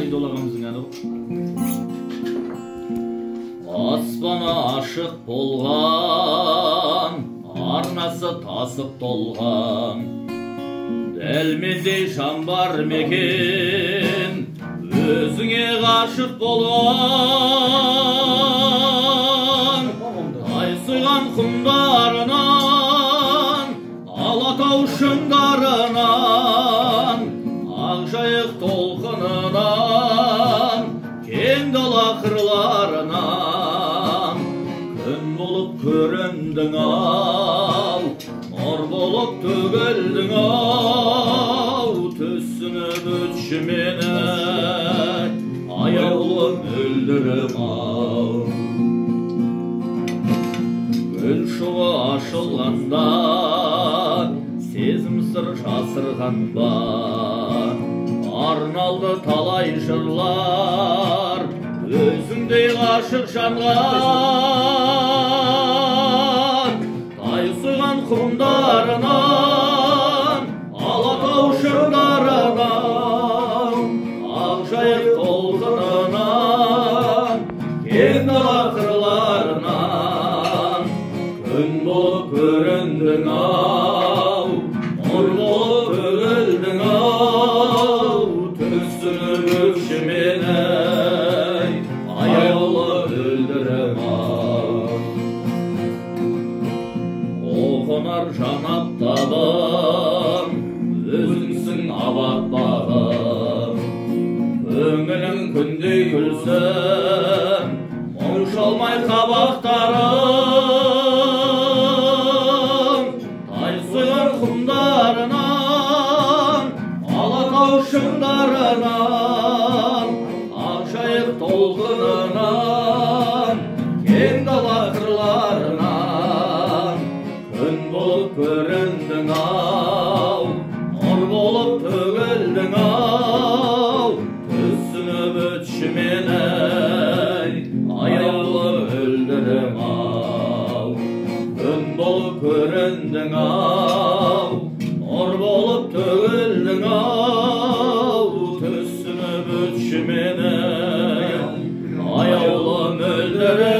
Сайдолағамыздың әні. Аспаны ашық болған, арнасы тасып толған, дәл мендей жан бар мекен, өзіңе ғашық болған. Тайсыған құмдарынан, Алатау шыңдарынан, Ақжайық толқынынан, кең дала қырларынан, күн болып көріндің ау, нұр болып төгілдің ау, түсініп өтші мені, аяулы мөлдірім ау. Гүл шуы ашылғанда, сезім сыр жасырғанда, арналды талай жырлар, өзіңдей ғашық жанға. Тайсыған құмдарынан, Алатау шыңдарынан, Ақжайық толқынынан, кең дала қырларынан, күн болып көріндің ау, нұр болып төгілдің ау, түсініп өтші мені, аяулы мөлдірім ау. Оқынар жанап табым, өзіңсің абат бағым, көңілің күндей күлсін, мұң шалмай қабақтарым. Тайсыған құмдарынан, Алатау шыңдарынан, Ақжайық толқынынан, кең дала қырларынан, күн болып көріндің ау, нұр болып төгілдің ау, түсініп өтші мені, аяулы мөлдірім ау. Күн болып көріндің ау, нұр болып төгілдің ау, түсініп өтші мені, аяулы мөлдірім